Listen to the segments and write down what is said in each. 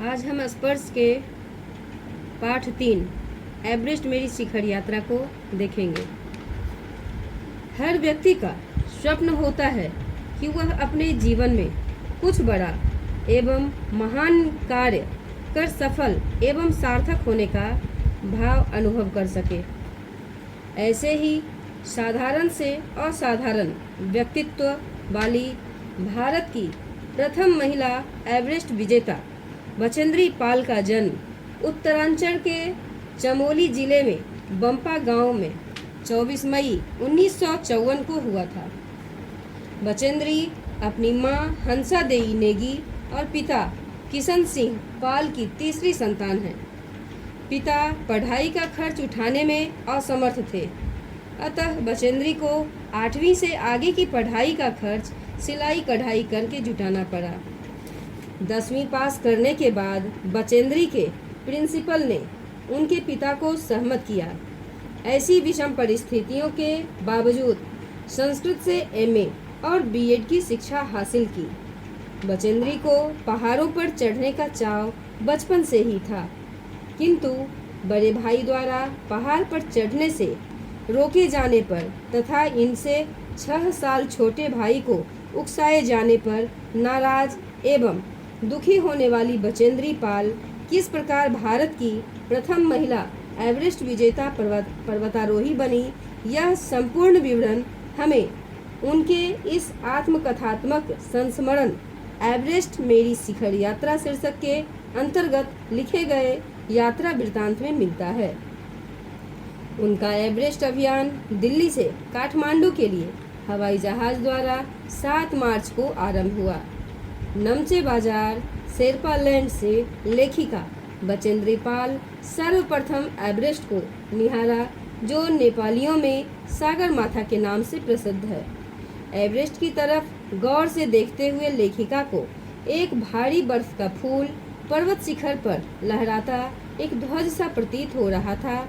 आज हम स्पर्श के पाठ 3 एवरेस्ट मेरी शिखर यात्रा को देखेंगे। हर व्यक्ति का स्वप्न होता है कि वह अपने जीवन में कुछ बड़ा एवं महान कार्य कर सफल एवं सार्थक होने का भाव अनुभव कर सके। ऐसे ही साधारण से असाधारण व्यक्तित्व वाली भारत की प्रथम महिला एवरेस्ट विजेता बचेंद्री पाल का जन्म उत्तरांचल के चमोली जिले में बंपा गांव में 24 मई 1954 को हुआ था। बचेंद्री अपनी मां हंसा देई नेगी और पिता किशन सिंह पाल की तीसरी संतान है। पिता पढ़ाई का खर्च उठाने में असमर्थ थे, अतः बचेंद्री को 8वीं से आगे की पढ़ाई का खर्च सिलाई कढ़ाई करके जुटाना पड़ा। 10वीं पास करने के बाद बचेंद्री के प्रिंसिपल ने उनके पिता को सहमत किया। ऐसी विषम परिस्थितियों के बावजूद संस्कृत से एमए और बीएड की शिक्षा हासिल की। बचेंद्री को पहाड़ों पर चढ़ने का चाव बचपन से ही था, किंतु बड़े भाई द्वारा पहाड़ पर चढ़ने से रोके जाने पर तथा इनसे 6 साल छोटे भाई को उकसाए जाने पर नाराज एवं दुखी होने वाली बचेंद्री पाल किस प्रकार भारत की प्रथम महिला एवरेस्ट विजेता पर्वतारोही बनी, यह संपूर्ण विवरण हमें उनके इस आत्मकथात्मक संस्मरण एवरेस्ट मेरी शिखर यात्रा शीर्षक के अंतर्गत लिखे गए यात्रा वृत्तांत में मिलता है। उनका एवरेस्ट अभियान दिल्ली से काठमांडू के लिए हवाई जहाज द्वारा 7 मार्च को आरंभ हुआ। नमचे बाजार शेरपा लैंड से लेखिका बचेंद्री पाल सर्वप्रथम एवरेस्ट को निहारा, जो नेपालियों में सागर माथा के नाम से प्रसिद्ध है। एवरेस्ट की तरफ गौर से देखते हुए लेखिका को एक भारी बर्फ का फूल पर्वत शिखर पर लहराता एक ध्वज सा प्रतीत हो रहा था।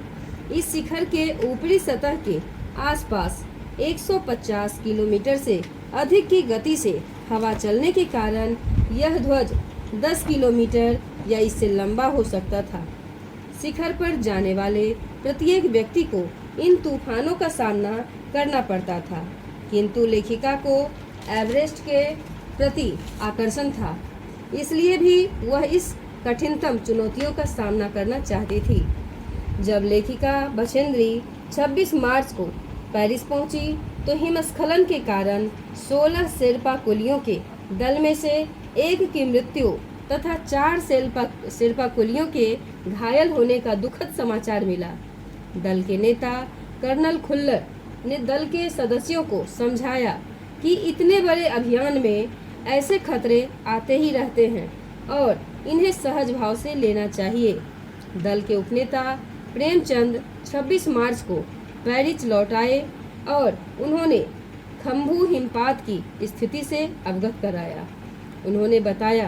इस शिखर के ऊपरी सतह के आसपास 150 किलोमीटर से अधिक की गति से हवा चलने के कारण यह ध्वज 10 किलोमीटर या इससे लंबा हो सकता था। शिखर पर जाने वाले प्रत्येक व्यक्ति को इन तूफानों का सामना करना पड़ता था, किंतु लेखिका को एवरेस्ट के प्रति आकर्षण था, इसलिए भी वह इस कठिनतम चुनौतियों का सामना करना चाहती थी। जब लेखिका बचेंद्री 26 मार्च को पेरिस पहुंची तो हिमस्खलन के कारण 16 शेरपा कुलियों के दल में से एक की मृत्यु तथा 4 शेरपा कुलियों के घायल होने का दुखद समाचार मिला। दल के नेता कर्नल खुल्लर ने दल के सदस्यों को समझाया कि इतने बड़े अभियान में ऐसे खतरे आते ही रहते हैं और इन्हें सहज भाव से लेना चाहिए। दल के उपनेता प्रेमचंद 26 मार्च को पेरिस लौट आए और उन्होंने खम्बू हिमपात की स्थिति से अवगत कराया। उन्होंने बताया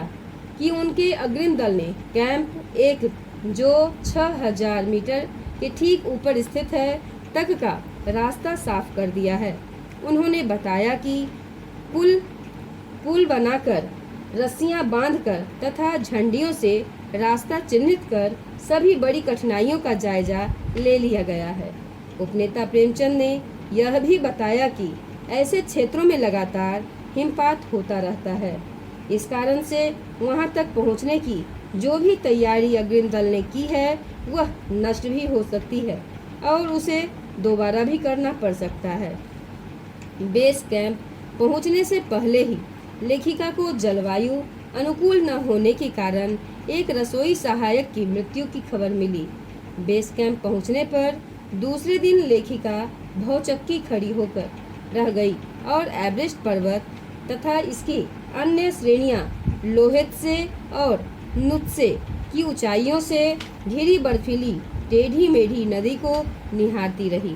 कि उनके अग्रिम दल ने कैंप 1, जो 6000 मीटर के ठीक ऊपर स्थित है, तक का रास्ता साफ कर दिया है। उन्होंने बताया कि पुल बनाकर, रस्सियां बांधकर तथा झंडियों से रास्ता चिन्हित कर सभी बड़ी कठिनाइयों का जायजा ले लिया गया है। उपनेता प्रेमचंद ने यह भी बताया कि ऐसे क्षेत्रों में लगातार हिमपात होता रहता है। इस कारण से वहां तक पहुंचने की जो भी तैयारी अग्रिम दल ने की है वह नष्ट भी हो सकती है और उसे दोबारा भी करना पड़ सकता है। बेस कैंप पहुंचने से पहले ही लेखिका को जलवायु अनुकूल न होने के कारण एक रसोई सहायक की मृत्यु की खबर मिली। बेस कैंप पहुंचने पर दूसरे दिन लेखिका भौचक्की खड़ी होकर रह गई और एवरेस्ट पर्वत तथा इसकी अन्य श्रेणियां लोहेत्से और नुत्से की ऊंचाइयों से घिरी बर्फीली टेढ़ी मेढ़ी नदी को निहारती रही।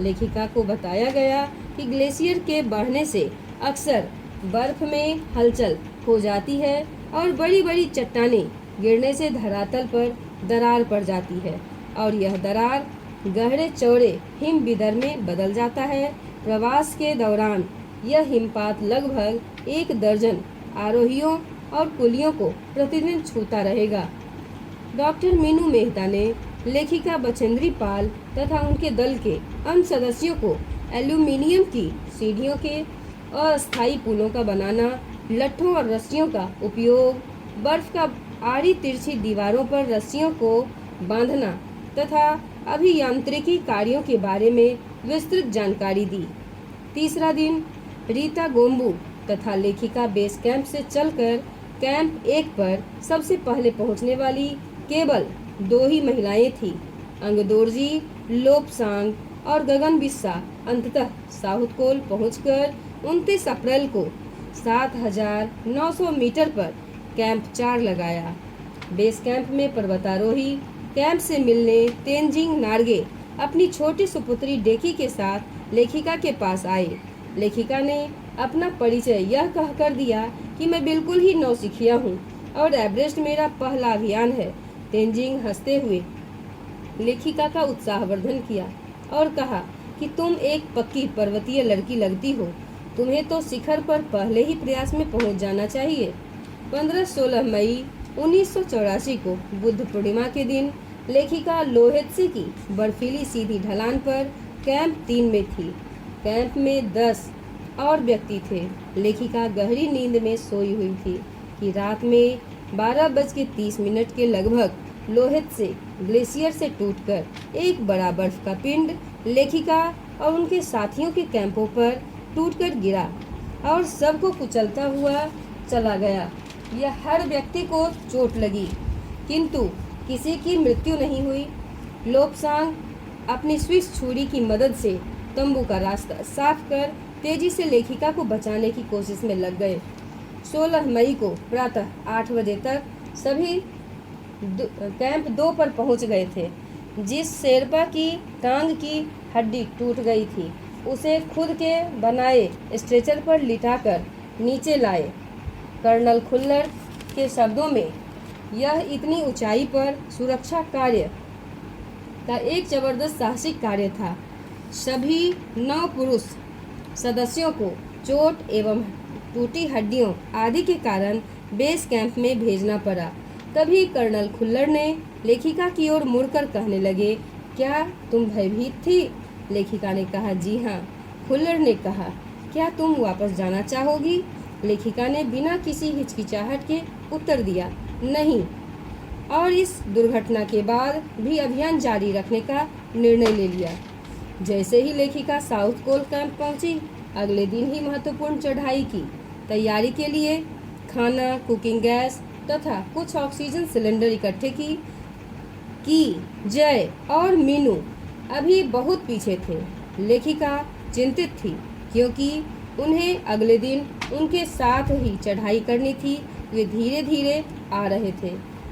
लेखिका को बताया गया कि ग्लेशियर के बढ़ने से अक्सर बर्फ में हलचल हो जाती है और बड़ी बड़ी चट्टानें गिरने से धरातल पर दरार पड़ जाती है और यह दरार गहरे चौड़े हिम विदर में बदल जाता है। प्रवास के दौरान यह हिमपात लगभग 1 दर्जन आरोहियों और कुलियों को प्रतिदिन छूता रहेगा। डॉक्टर मीनू मेहता ने लेखिका बचेंद्री पाल तथा उनके दल के अन्य सदस्यों को एल्यूमीनियम की सीढ़ियों के अस्थायी पुलों का बनाना, लट्ठों और रस्सियों का उपयोग, बर्फ का आड़ी तिरछी दीवारों पर रस्सियों को बांधना तथा अभियांत्रिकी कार्यों के बारे में विस्तृत जानकारी दी। तीसरा दिन रीता गोम्बू तथा लेखिका बेस कैंप से चलकर कैंप 1 पर सबसे पहले पहुंचने वाली केवल 2 ही महिलाएं थीं। अंगदोर्जी, लोपसांग और गगन बिस्सा अंततः साउथ कोल पहुंचकर 29 अप्रैल को 7,900 मीटर पर कैंप 4 लगाया। बेस कैंप में पर्वतारोही कैंप से मिलने तेंजिंग नार्गे अपनी छोटी सुपुत्री डेकी के साथ लेखिका के पास आए। लेखिका ने अपना परिचय यह कहकर दिया कि मैं बिल्कुल ही नौसिखिया हूँ और एवरेस्ट मेरा पहला अभियान है। तेंजिंग हंसते हुए लेखिका का उत्साहवर्धन किया और कहा कि तुम एक पक्की पर्वतीय लड़की लगती हो, तुम्हें तो शिखर पर पहले ही प्रयास में पहुंच जाना चाहिए। 15-16 मई 1984 को बुद्ध पूर्णिमा के दिन लेखिका लोहेत्से की बर्फीली सीधी ढलान पर कैंप 3 में थी। कैंप में 10 और व्यक्ति थे। लेखिका गहरी नींद में सोई हुई थी कि रात में 12:30 के लगभग लोहेत्से ग्लेशियर से टूटकर एक बड़ा बर्फ का पिंड लेखिका और उनके साथियों के कैंपों पर टूटकर गिरा और सबको कुचलता हुआ चला गया। यह हर व्यक्ति को चोट लगी किंतु किसी की मृत्यु नहीं हुई। लोपसांग अपनी स्विस छुरी की मदद से तंबू का रास्ता साफ कर तेजी से लेखिका को बचाने की कोशिश में लग गए। 16 मई को प्रातः 8 बजे तक सभी कैंप 2 पर पहुंच गए थे। जिस शेरपा की टांग की हड्डी टूट गई थी उसे खुद के बनाए स्ट्रेचर पर लिटाकर नीचे लाए। कर्नल खुल्लर के शब्दों में यह इतनी ऊंचाई पर सुरक्षा कार्य का एक जबरदस्त साहसिक कार्य था। सभी 9 पुरुष सदस्यों को चोट एवं टूटी हड्डियों आदि के कारण बेस कैंप में भेजना पड़ा। तभी कर्नल खुल्लर ने लेखिका की ओर मुड़कर कहने लगे, क्या तुम भयभीत थी? लेखिका ने कहा, जी हाँ। खुल्लर ने कहा, क्या तुम वापस जाना चाहोगी? लेखिका ने बिना किसी हिचकिचाहट के उत्तर दिया, नहीं, और इस दुर्घटना के बाद भी अभियान जारी रखने का निर्णय ले लिया। जैसे ही लेखिका साउथ कोल कैंप पहुंची, अगले दिन ही महत्वपूर्ण चढ़ाई की तैयारी के लिए खाना, कुकिंग गैस तथा कुछ ऑक्सीजन सिलेंडर इकट्ठे की जय और मीनू अभी बहुत पीछे थे। लेखिका चिंतित थी क्योंकि उन्हें अगले दिन उनके साथ ही चढ़ाई करनी थी। वे धीरे धीरे आ रहे थे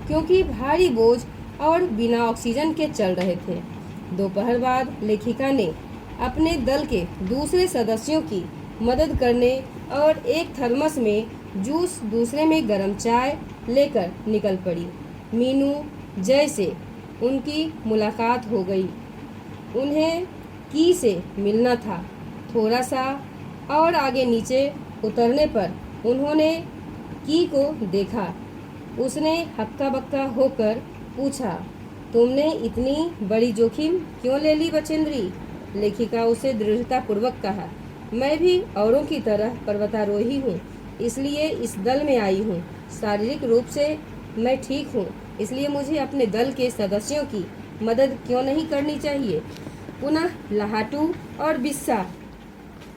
क्योंकि भारी बोझ और बिना ऑक्सीजन के चल रहे थे। दोपहर बाद लेखिका ने अपने दल के दूसरे सदस्यों की मदद करने और एक थर्मस में जूस, दूसरे में गर्म चाय लेकर निकल पड़ी। मीनू, जय से उनकी मुलाकात हो गई। उन्हें की से मिलना था। थोड़ा सा और आगे नीचे उतरने पर उन्होंने की को देखा। उसने हक्का बक्का होकर पूछा, तुमने इतनी बड़ी जोखिम क्यों ले ली बचेंद्री? लेखिका उसे दृढ़तापूर्वक कहा, मैं भी औरों की तरह पर्वतारोही हूँ, इसलिए इस दल में आई हूँ। शारीरिक रूप से मैं ठीक हूँ, इसलिए मुझे अपने दल के सदस्यों की मदद क्यों नहीं करनी चाहिए। पुनः लाहाटू और बिस्सा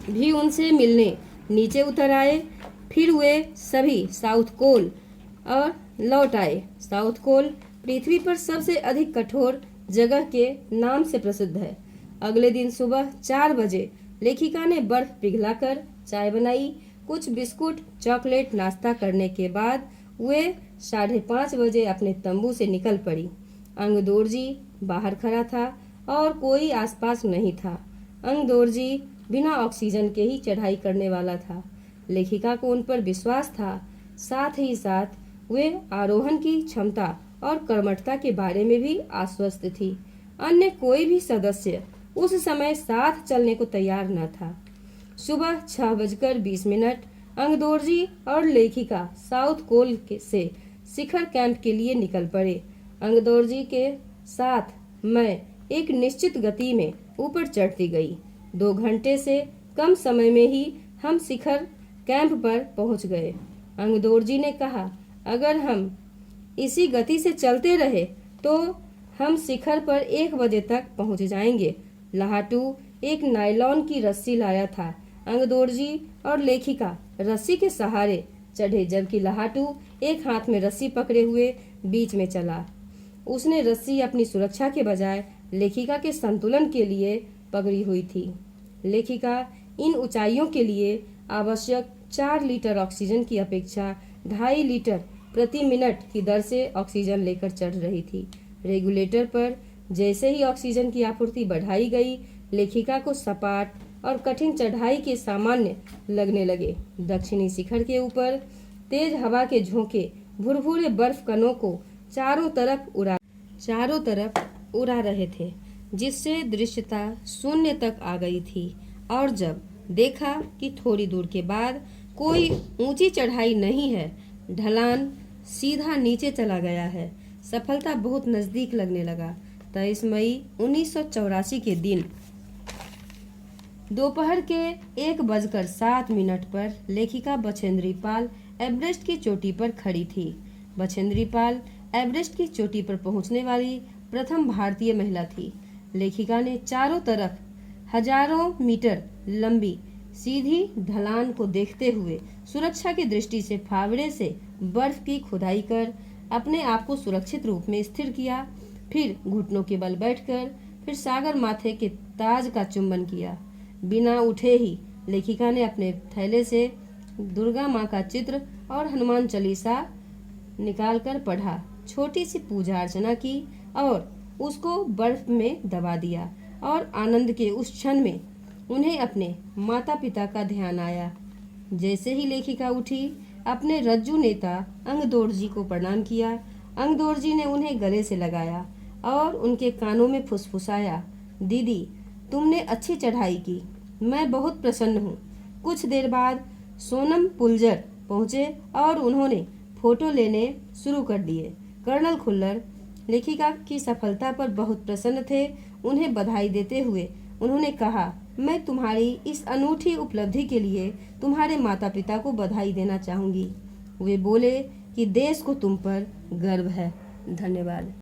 भी उनसे मिलने नीचे उतर आए। फिर वे सभी साउथ कोल और लौट आए। साउथ कोल पृथ्वी पर सबसे अधिक कठोर जगह के नाम से प्रसिद्ध है। अगले दिन सुबह 4 बजे लेखिका ने बर्फ पिघलाकर चाय बनाई। कुछ बिस्कुट, चॉकलेट नाश्ता करने के बाद वे 5:30 बजे अपने तंबू से निकल पड़ी। अंगदोर्जी बाहर खड़ा था और कोई आसपास नहीं था। अंगदोर्जी बिना ऑक्सीजन के ही चढ़ाई करने वाला था। लेखिका को उन पर विश्वास था। साथ ही साथ वे आरोहण की क्षमता और कर्मठता के बारे में भी आश्वस्त थी। अन्य कोई भी सदस्य उस समय साथ चलने को तैयार न था। सुबह 6:20 अंगदोर्जी और लेखिका साउथ कोल से शिखर कैंप के लिए निकल पड़े। अंगदोर्जी के साथ मैं एक निश्चित गति में ऊपर चढ़ती गई। 2 घंटे से कम समय में ही हम शिखर कैंप पर पहुंच गए। अंगदोर्जी ने कहा, अगर हम इसी गति से चलते रहे तो हम शिखर पर 1 बजे तक पहुंच जाएंगे। लाहाटू एक नायलॉन की रस्सी लाया था। अंगदोर्जी और लेखिका रस्सी के सहारे चढ़े, जबकि लाहाटू एक हाथ में रस्सी पकड़े हुए बीच में चला। उसने रस्सी अपनी सुरक्षा के बजाय लेखिका के संतुलन के लिए पकड़ी हुई थी। लेखिका इन ऊंचाइयों के लिए आवश्यक 4 लीटर ऑक्सीजन की अपेक्षा 2.5 लीटर प्रति मिनट की दर से ऑक्सीजन लेकर चढ़ रही थी। रेगुलेटर पर जैसे ही ऑक्सीजन की आपूर्ति बढ़ाई गई, लेखिका को सपाट और कठिन चढ़ाई के सामान्य लगने लगे। दक्षिणी शिखर के ऊपर तेज हवा के झोंके भुरभुरे बर्फ कणों को चारों तरफ उड़ा रहे थे, जिससे दृश्यता शून्य तक आ गई थी। और जब देखा कि थोड़ी दूर के बाद कोई ऊंची चढ़ाई नहीं है, ढलान सीधा नीचे चला गया है, सफलता बहुत नजदीक लगने लगा। 23 मई 1984 के दिन दोपहर के 1:07 पर लेखिका बछेंद्री पाल एवरेस्ट की चोटी पर खड़ी थी। बछेंद्री पाल एवरेस्ट की चोटी पर पहुंचने वाली प्रथम भारतीय महिला थी। लेखिका ने चारों तरफ हजारों मीटर लंबी सीधी ढलान को देखते हुए सुरक्षा की दृष्टि से फावड़े से बर्फ की खुदाई कर अपने आप को सुरक्षित रूप में स्थिर किया। फिर घुटनों के बल बैठकर फिर सागर माथे के ताज का चुंबन किया। बिना उठे ही लेखिका ने अपने थैले से दुर्गा माँ का चित्र और हनुमान चालीसा निकालकर पढ़ा, छोटी सी पूजा अर्चना की और उसको बर्फ में दबा दिया। और आनंद के उस क्षण में उन्हें अपने माता पिता का ध्यान आया। जैसे ही लेखिका उठी, अपने रज्जू नेता अंगदोर्जी को प्रणाम किया। अंगदोर्जी ने उन्हें गले से लगाया और उनके कानों में फुसफुसाया, दीदी तुमने अच्छी चढ़ाई की, मैं बहुत प्रसन्न हूँ। कुछ देर बाद सोनम पुलजर पहुँचे और उन्होंने फोटो लेने शुरू कर दिए। कर्नल खुल्लर लेखिका की सफलता पर बहुत प्रसन्न थे। उन्हें बधाई देते हुए उन्होंने कहा, मैं तुम्हारी इस अनूठी उपलब्धि के लिए तुम्हारे माता पिता को बधाई देना चाहूँगी। वे बोले कि देश को तुम पर गर्व है। धन्यवाद।